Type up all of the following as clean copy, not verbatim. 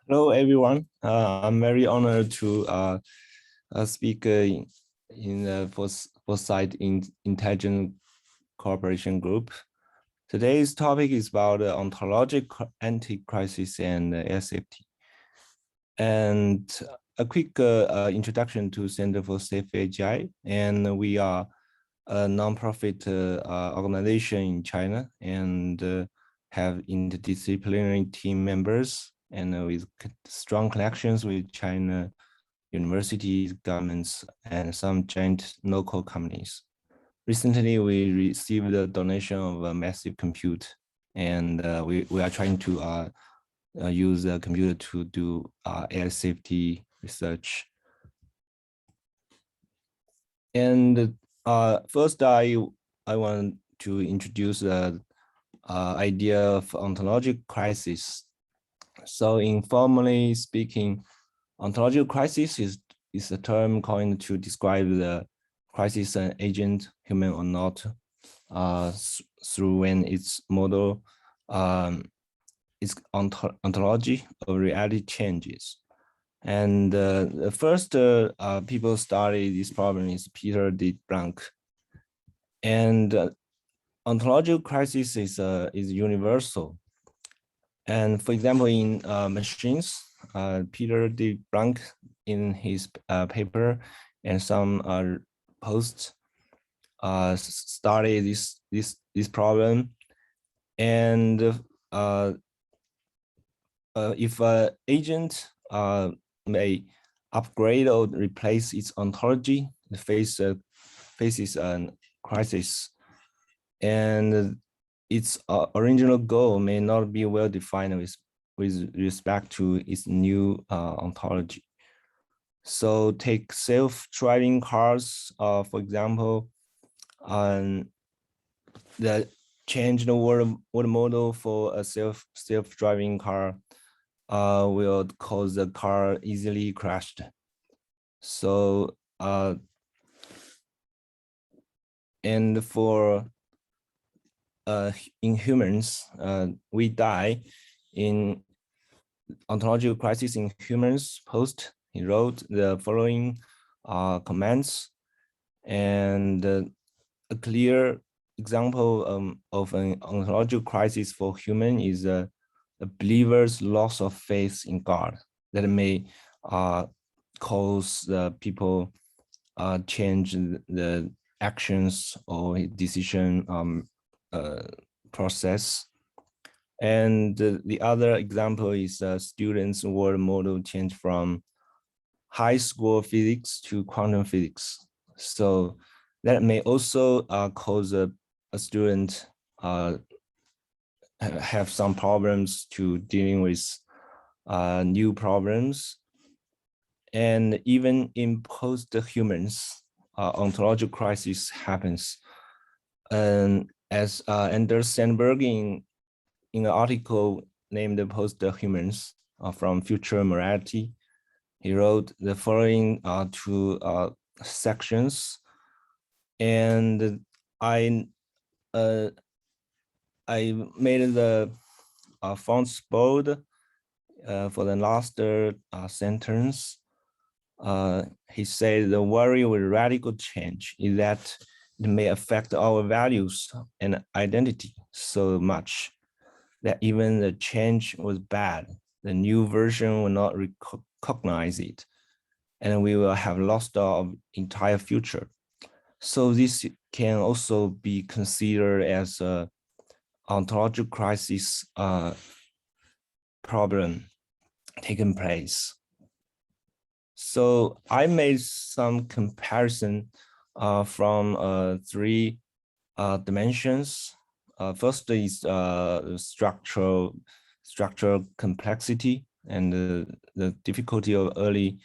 Hello, everyone. I'm very honored to speak in the Foresight Intelligent Cooperation Group. Today's topic is about ontological anticrisis and air safety. And a quick introduction to Center for Safe AGI. And we are a nonprofit organization in China and have interdisciplinary team members and with strong connections with China universities, governments, and some giant local companies. Recently, we received a donation of a massive compute, and we are trying to use the computer to do air safety research. And first, I want to introduce the idea of ontological crisis. So informally speaking, ontological crisis is a term coined to describe the crisis an agent, human or not, through when its model, its ontology of reality changes. And the first people study this problem is Peter DeepMind. And ontological crisis is universal. And for example, in machines, Peter DeepMind in his paper and some posts study this problem. And if an agent may upgrade or replace its ontology, it faces a crisis, and its original goal may not be well defined with respect to its new ontology. So take self-driving cars, for example, the change the world model for a self-driving car will cause the car easily crashed. So and for in humans, we die in ontological crisis in humans post. He wrote the following comments, and a clear example of an ontological crisis for human is a believer's loss of faith in God that may cause people change the actions or decision process. And the other example is students' world model change from high school physics to quantum physics. So that may also cause a student have some problems to dealing with new problems. And even in post-humans, ontological crisis happens. And as Anders Sandberg in an article named Post-Humans from Future Morality, he wrote the following two sections. And I made the fonts bold for the last sentence. He said the worry with radical change is that it may affect our values and identity so much that even the change was bad, the new version will not recognize it, and we will have lost our entire future. So this can also be considered as a ontological crisis problem taking place. So I made some comparison from three dimensions. First is structural complexity and the difficulty of early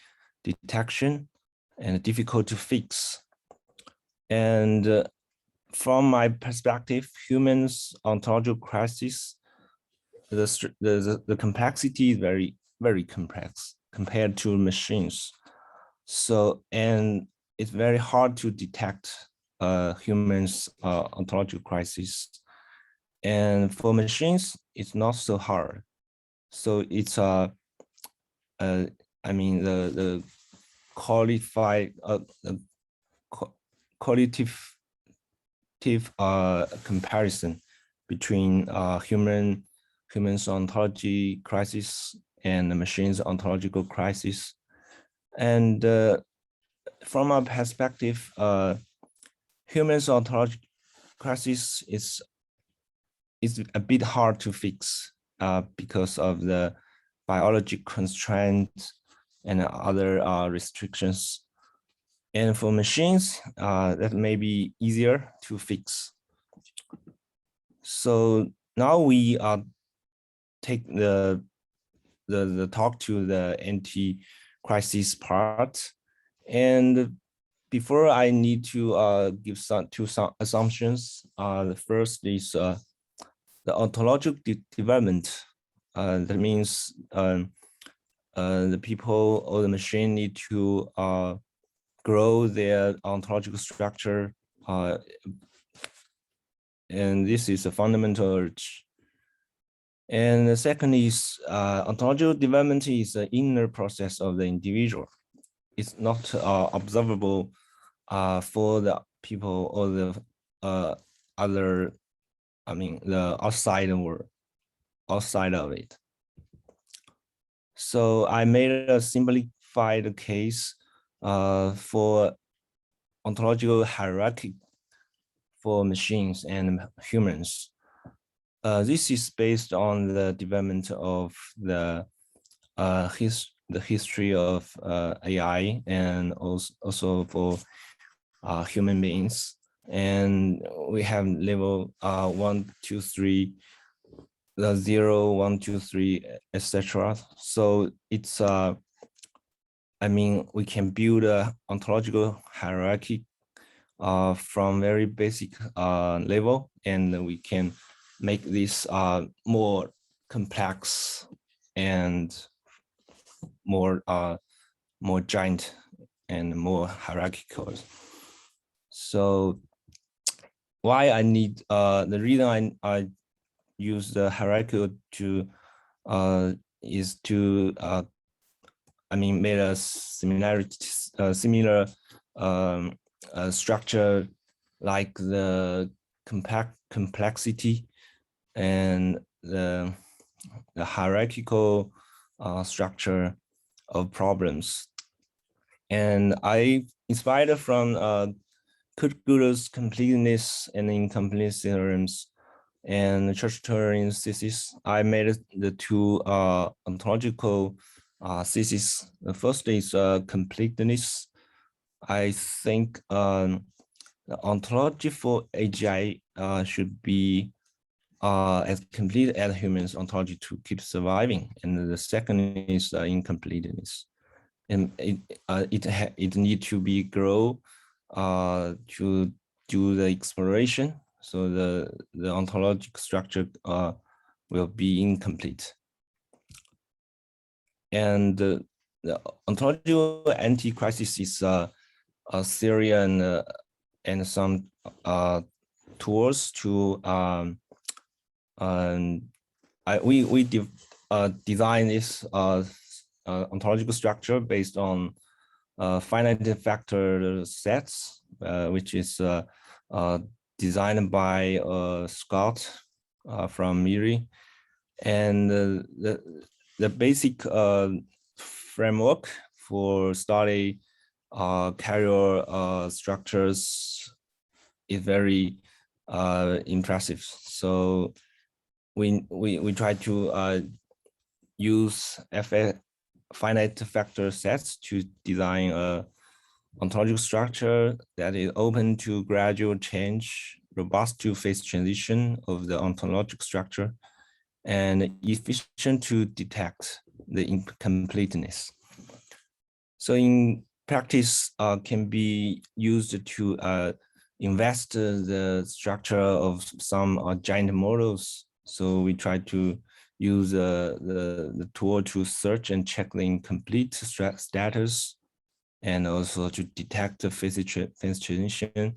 detection and difficult to fix. And from my perspective, humans' ontological crisis, the complexity is very complex compared to machines. So, and it's very hard to detect humans' ontological crisis. And for machines, it's not so hard. So it's I mean the qualified the qualitative comparison between humans ontology crisis and the machines ontological crisis. And from our perspective, humans ontology crisis is a bit hard to fix because of the biology constraints and other restrictions. And for machines, that may be easier to fix. So now we take the talk to the anti-crisis part. And before I need to give some assumptions. The first is the ontological development. That means the people or the machine need to grow their ontological structure, and this is a fundamental urge. And the second is ontological development is the inner process of the individual. It's not observable for the people or the other, I mean, the outside world, outside of it. So I made a simplified case for ontological hierarchy for machines and humans. This is based on the development of the history of AI and also for human beings. And we have level 1, 2, 3, the 0, 1, 2, 3, etc. So it's I mean, we can build a ontological hierarchy from very basic level, and we can make this more complex and more giant and more hierarchical. So why I need the reason I use the hierarchical to is to I mean made a similar structure like the complexity and the hierarchical structure of problems. And I inspired from Kurt-Gödel's completeness and incompleteness theorems and Church-Turing's thesis. I made the two ontological thesis. The first is completeness. I think the ontology for AGI should be as complete as humans ontology to keep surviving. And the second is incompleteness. And it need to be grow to do the exploration. So the ontological structure will be incomplete. And the ontological anticrisis is a theory and some tools to we design this ontological structure based on finite factor sets, which is designed by Scott from MIRI. And the basic framework for study carrier structures is very impressive. So we try to use finite factor sets to design a ontological structure that is open to gradual change, robust to phase transition of the ontological structure, and efficient to detect the incompleteness. So in practice, can be used to invest the structure of some giant models. So we try to use the tool to search and check the incomplete status, and also to detect the phase transition,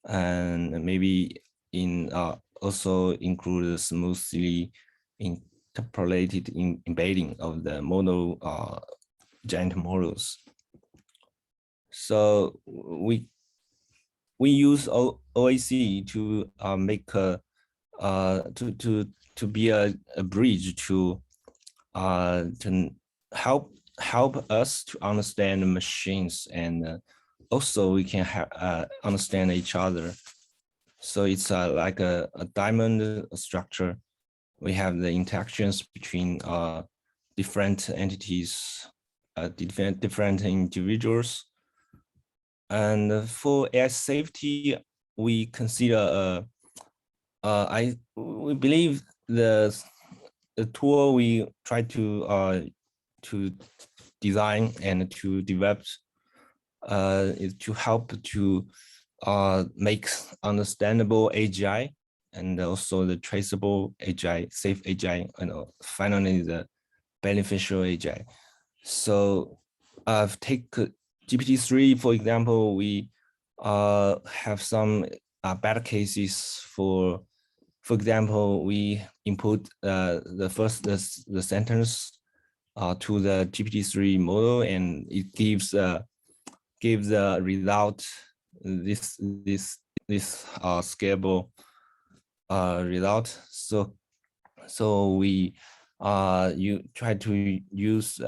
and maybe in also include smoothly interpolated embedding of the model giant models. So we use OAC to make a to be a bridge to help us to understand the machines, and also we can understand each other. So it's like a diamond structure. We have the interactions between different entities, different individuals. And for AI safety, we consider we believe the tool we try to design and to develop is to help to make understandable AGI, and also the traceable AGI, safe AGI, and finally the beneficial AGI. So take GPT-3, for example, we have some bad cases. For example, we input the sentence to the GPT-3 model, and it gives a result, this scalable result. So we you try to use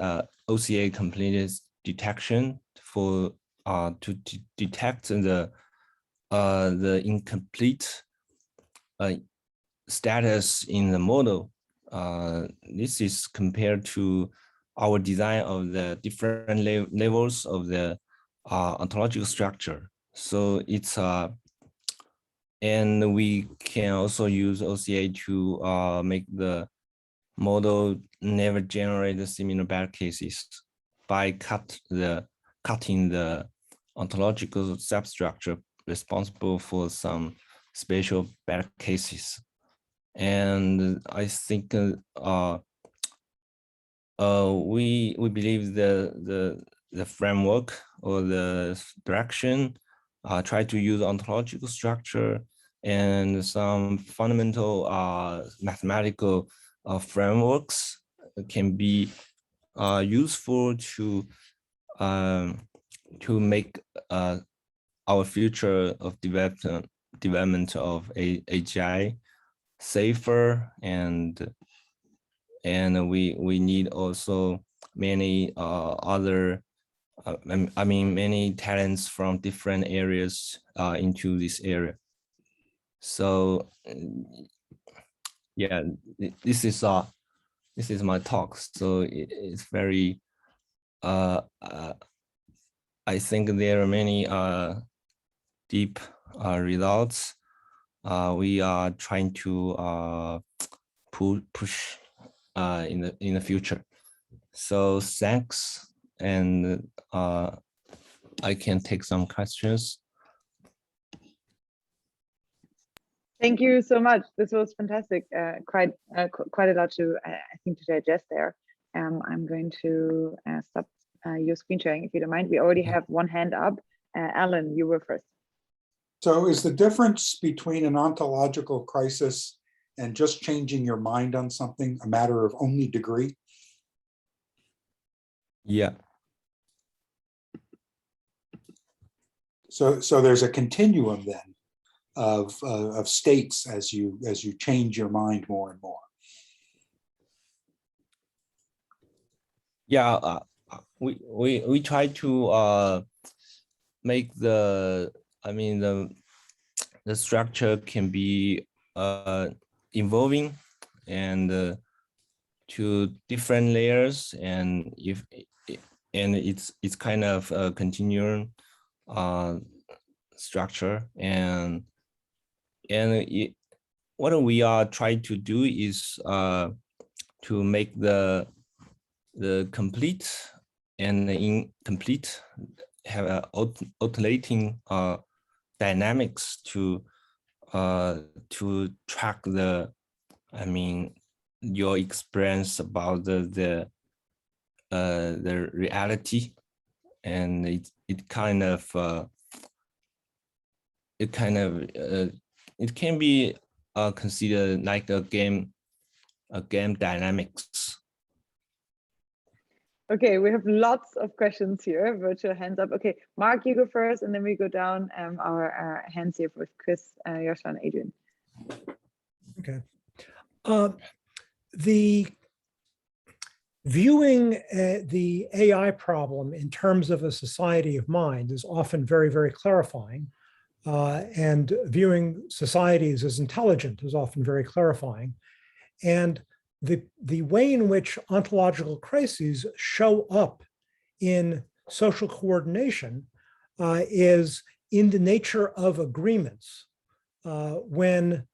OCA completeness detection for to detect the incomplete status in the model. This is compared to our design of the different levels of the ontological structure. So it's and we can also use OCA to make the model never generate similar bad cases by cutting the ontological substructure responsible for some special bad cases. And I think we believe the framework or the direction try to use ontological structure and some fundamental mathematical frameworks can be useful to make our future of development of AGI safer, and we need also many other many talents from different areas into this area. So yeah, this is my talk. So it's very I think there are many deep results. We are trying to push in the future. So thanks, and I can take some questions. Thank you so much. This was fantastic. Quite a lot to I think to digest there. I'm going to stop your screen sharing if you don't mind. We already have one hand up. Alan, you were first. So is the difference between an ontological crisis and just changing your mind on something a matter of only degree? Yeah. So there's a continuum then of states as you change your mind more and more. Yeah, we try to make the structure can be evolving and to different layers, and it's kind of a continuum structure, and what we are trying to do is to make the complete and the incomplete have a alternating dynamics to track the your experience about the reality, and it can be considered like a game dynamics. Okay, we have lots of questions here, virtual hands up. Okay, Mark, you go first, and then we go down our hands here with Chris, Joshua, and Adrian. Okay. The viewing the AI problem in terms of a society of mind is often very, very clarifying. And viewing societies as intelligent is often very clarifying. And the way in which ontological crises show up in social coordination is in the nature of agreements. When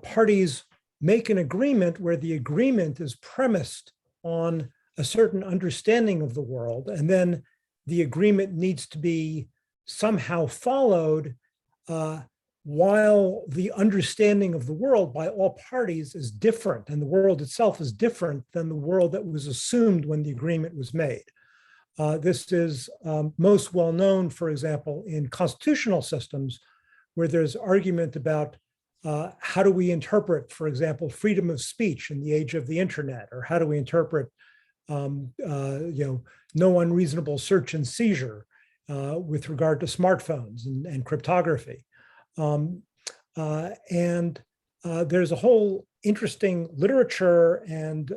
parties make an agreement where the agreement is premised on a certain understanding of the world, and then the agreement needs to be somehow followed while the understanding of the world by all parties is different, and the world itself is different than the world that was assumed when the agreement was made. This is most well known, for example, in constitutional systems, where there's argument about how do we interpret, for example, freedom of speech in the age of the internet, or how do we interpret no unreasonable search and seizure with regard to smartphones and cryptography. There's a whole interesting literature and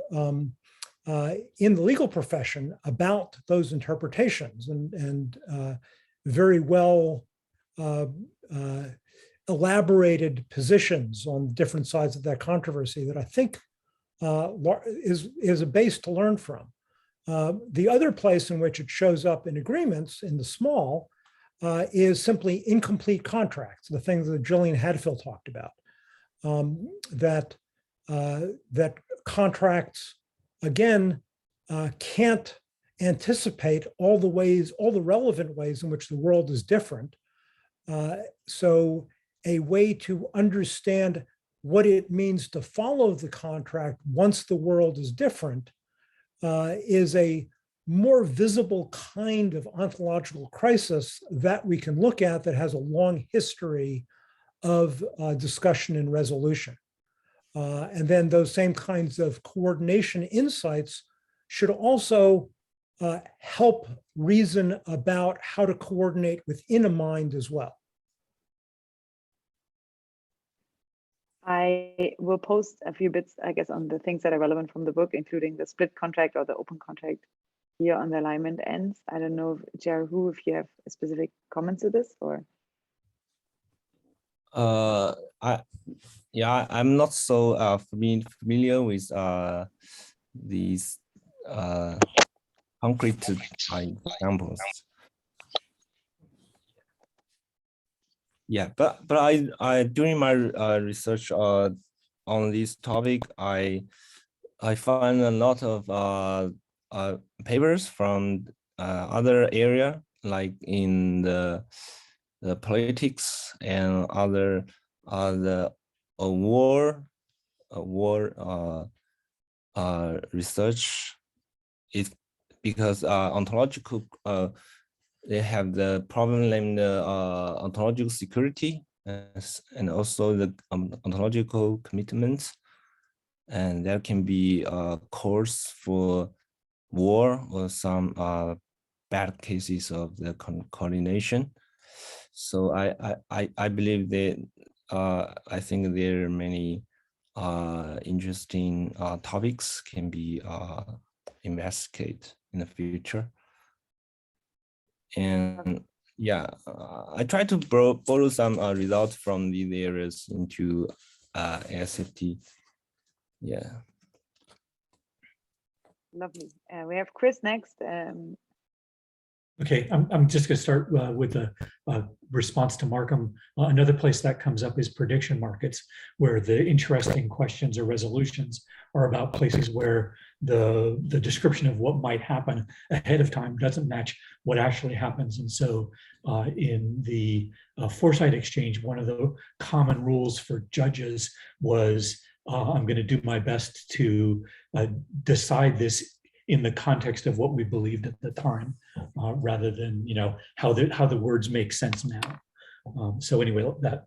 in the legal profession about those interpretations, and very well elaborated positions on different sides of that controversy that I think is a base to learn from. The other place in which it shows up in agreements in the small is simply incomplete contracts, the things that Gillian Hadfield talked about, that contracts, again, can't anticipate all the relevant ways in which the world is different. So a way to understand what it means to follow the contract once the world is different is a more visible kind of ontological crisis that we can look at that has a long history of discussion and resolution. And then those same kinds of coordination insights should also help reason about how to coordinate within a mind as well. I will post a few bits, I guess, on the things that are relevant from the book, including the split contract or the open contract here on the alignment ends. I don't know, Xiaohu, if you have specific comments to this, or? I'm not so familiar with these concrete examples. Yeah, but I during my research on this topic, I find a lot of papers from other area, like in the politics and other war research. Is because ontological they have the problem named ontological security and also the ontological commitments, and there can be a cause for war or some bad cases of the coordination. So I believe that I think there are many interesting topics can be investigated in the future. And yeah, I try to borrow some results from these areas into ASFT. Yeah. Lovely. We have Chris next. Okay, I'm just going to start with a response to Markham. Another place that comes up is prediction markets, where the interesting questions or resolutions are about places where the description of what might happen ahead of time doesn't match what actually happens. And so in the Foresight exchange, one of the common rules for judges was, I'm going to do my best to decide this in the context of what we believed at the time, rather than how the words make sense now. So anyway, that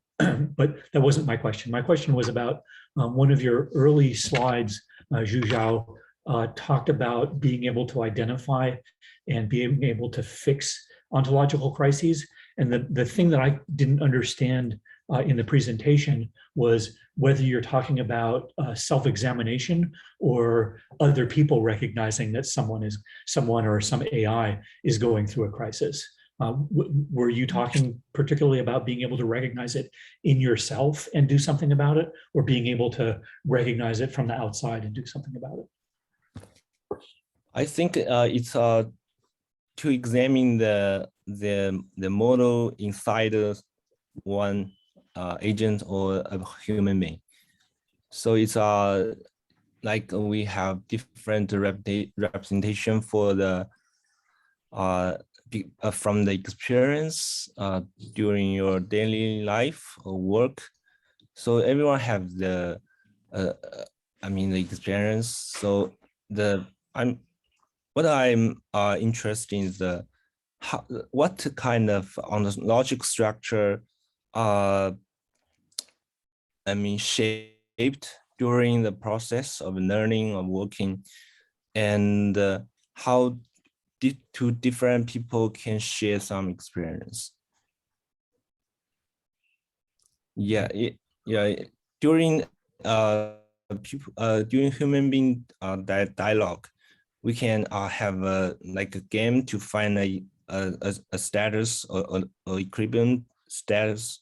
but that wasn't my question. My question was about one of your early slides, Zhu Xiaohu, talked about being able to identify and being able to fix ontological crises. And the thing that I didn't understand in the presentation was whether you're talking about self-examination or other people recognizing that someone or some AI is going through a crisis. Were you talking particularly about being able to recognize it in yourself and do something about it, or being able to recognize it from the outside and do something about it? I think it's to examine the model inside one agent or a human being. So it's like we have different representation for the from the experience during your daily life or work. So everyone have the the experience. So what I'm interested in is what kind of logic structure shaped during the process of learning or working, and how two different people can share some experience. During during human being dialogue, we can have like a game to find a status or equilibrium status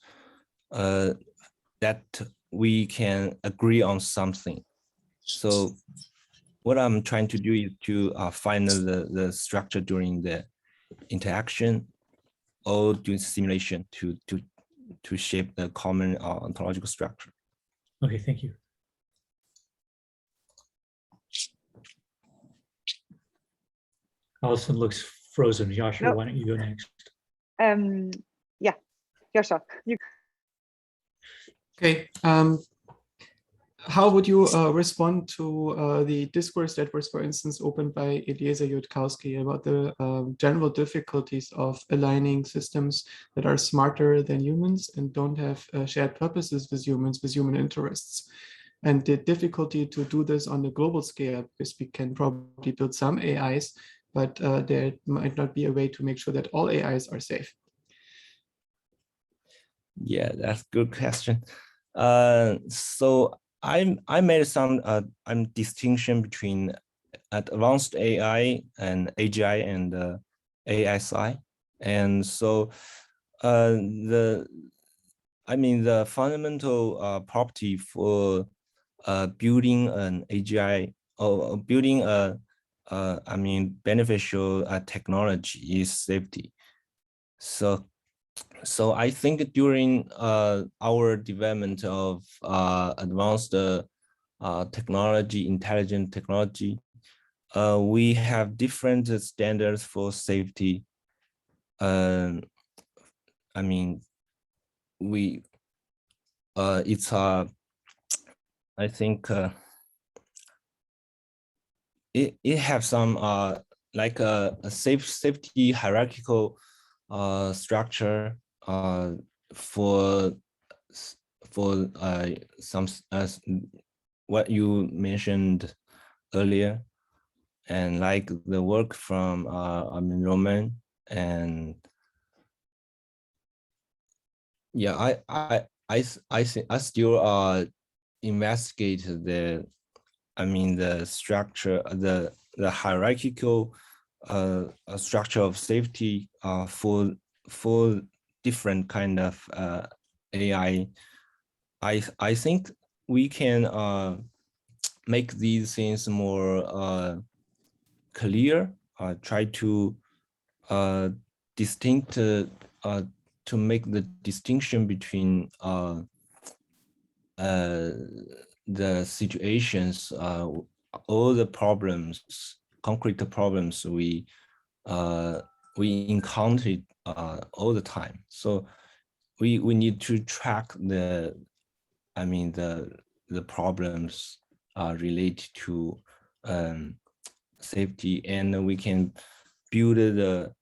that we can agree on something. So what I'm trying to do is to find the structure during the interaction or doing simulation to shape the common ontological structure. Okay, thank you. Allison looks frozen. Yashar, why don't you go next? Yeah, Yashar, you. Okay. How would you respond to the discourse that was, for instance, opened by Eliezer Yudkowsky about the general difficulties of aligning systems that are smarter than humans and don't have shared purposes with humans, with human interests? And the difficulty to do this on a global scale, because we can probably build some AIs, but there might not be a way to make sure that all AIs are safe. Yeah, that's a good question. So I made some distinction between advanced AI and AGI and ASI, and so the fundamental property for building an AGI or building a beneficial technology is safety. So I think during our development of advanced technology, intelligent technology, we have different standards for safety. It's I think it have some like a safety hierarchical structure for some what you mentioned earlier, and like the work from Roman, and yeah, I still investigate the structure, the hierarchical structure of safety for different kind of AI. I think we can make these things more clear. Try to distinct to make the distinction between the situations, all the problems, concrete problems we encountered all the time. So we need to track the problems related to safety, and we can build the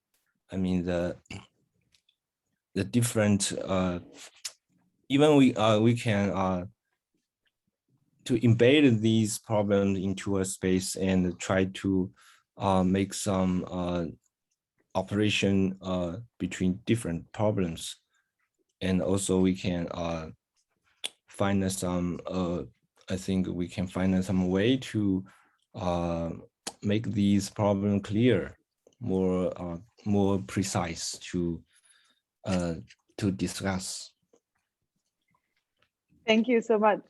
different even we can embed these problems into a space and try to make some operation between different problems. And also we can find some, I think we can find some way to make these problems clear, more precise to discuss. Thank you so much.